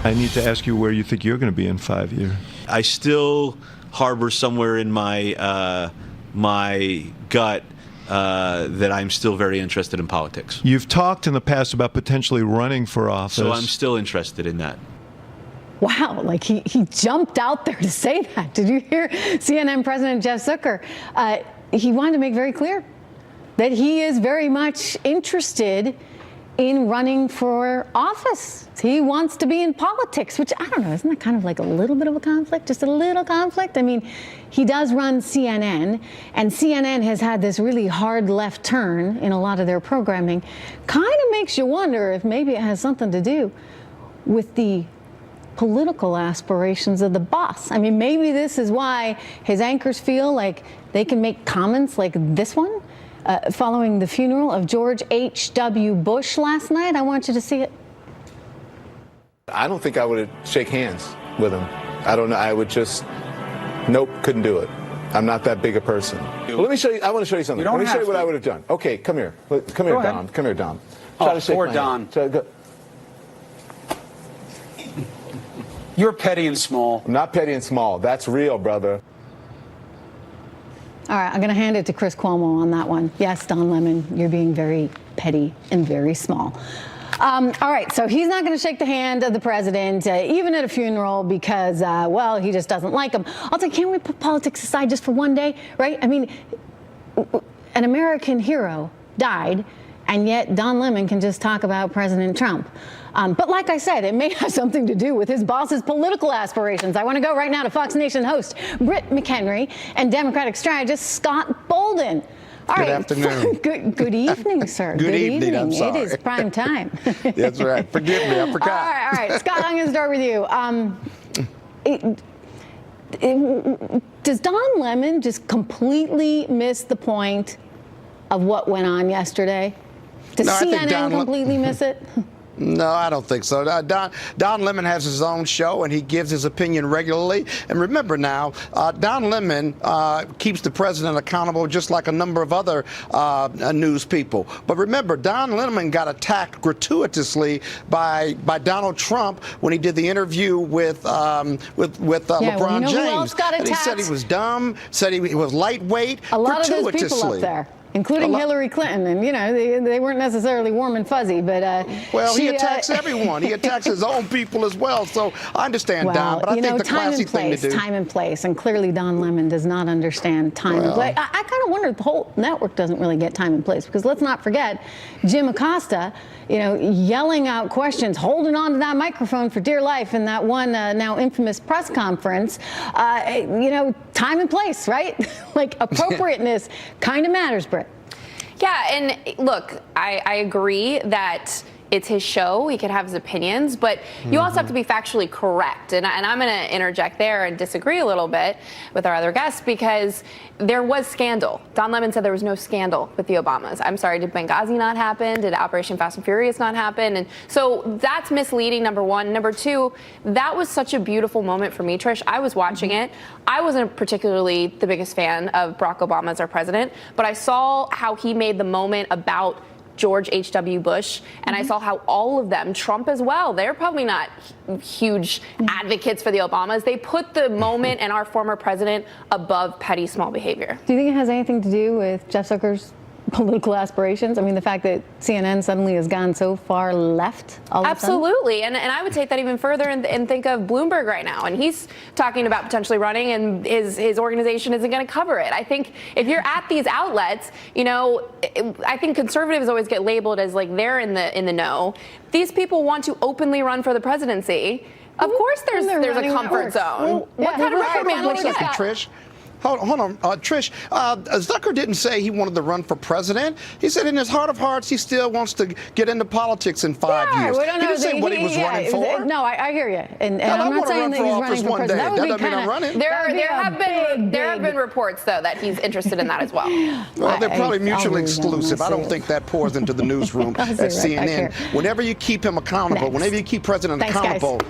I need to ask you where you think you're going to be in 5 years. I still harbor somewhere in my my gut that I'm still very interested in politics. You've talked in the past about potentially running for office. So I'm still interested in that. Wow, like he jumped out there to say that. Did you hear CNN President Jeff Zucker? He wanted to make very clear that he is very much interested in running for office. He wants to be in politics, which I don't know, isn't that kind of like a little bit of a conflict? Just a little conflict? I mean, he does run CNN, and CNN has had this really hard left turn in a lot of their programming. Kind of makes you wonder if maybe it has something to do with the political aspirations of the boss. I mean, maybe this is why his anchors feel like they can make comments like this one following the funeral of George H.W. Bush last night. I want you to see it. I don't think I would shake hands with him. I don't know. I would just, nope, couldn't do it. I'm not that big a person. Well, let me show you. I want to show you something. Let me show you what I would have done. Okay, come here. Come here, Dom. Come here, Dom. Try to shake poor my Don. hand. You're petty and small. I'm not petty and small. That's real, brother. All right, I'm going to hand it to Chris Cuomo on that one. Yes, Don Lemon, you're being very petty and very small. All right, so he's not going to shake the hand of the president, even at a funeral, because, well, he just doesn't like him. I'll say, can't we put politics aside just for one day, right? I mean, an American hero died, and yet Don Lemon can just talk about President Trump. But like I said, it may have something to do with his boss's political aspirations. I want to go right now to Fox Nation host Britt McHenry and Democratic strategist Scott Bolden. All right. Good afternoon. Good evening, sir. Good evening. I'm sorry. It is prime time. That's right. Forgive me. I forgot. All right. Scott, I'm going to start with you. Does Don Lemon just completely miss the point of what went on yesterday? Does CNN completely miss it? No, I don't think so. Don Lemon has his own show, and he gives his opinion regularly. And remember now, Don Lemon keeps the president accountable just like a number of other news people. But remember, Don Lemon got attacked gratuitously by Donald Trump when he did the interview with LeBron James. Who else got attacked? And he said he was dumb, said he was lightweight, a lot of those people up there, including Hillary Clinton, and they weren't necessarily warm and fuzzy, but well, he attacks everyone. He attacks his own people as well. So I understand, Don, but I think the classy thing to do. Time and place, and clearly Don Lemon does not understand time and place. I kind of wonder if the whole network doesn't really get time and place, because let's not forget Jim Acosta, yelling out questions, holding on to that microphone for dear life in that one now infamous press conference. Time and place, right? Like appropriateness kind of matters, Britt. Yeah, and look, I agree that it's his show. He can have his opinions, but you also have to be factually correct. And I'm going to interject there and disagree a little bit with our other guests, because there was scandal. Don Lemon said there was no scandal with the Obamas. I'm sorry, did Benghazi not happen? Did Operation Fast and Furious not happen? And so that's misleading, number one. Number two, that was such a beautiful moment for me, Trish. I was watching it. I wasn't particularly the biggest fan of Barack Obama as our president, but I saw how he made the moment about George H.W. Bush, and I saw how all of them, Trump as well, they're probably not huge advocates for the Obamas. They put the moment and our former president above petty small behavior. Do you think it has anything to do with Jeff Zucker's political aspirations? I mean, the fact that CNN suddenly has gone so far left all of a sudden? Absolutely, and I would take that even further and think of Bloomberg right now, and he's talking about potentially running, and his organization isn't going to cover it. I think if you're at these outlets, I think conservatives always get labeled as like they're in the know. These people want to openly run for the presidency. Of course, there's a comfort zone. What kind of record man would you get? Trish. Hold on, Trish. Zucker didn't say he wanted to run for president. He said in his heart of hearts he still wants to get into politics in 5 years. We don't know he didn't say what he was running for. No, I hear you. And I'm not saying that he's running for president. That doesn't mean I'm running. There have been reports, though, that he's interested in that as well. Well, they're probably mutually exclusive. I don't think that pours into the newsroom at CNN. Whenever you keep him accountable, whenever you keep president accountable.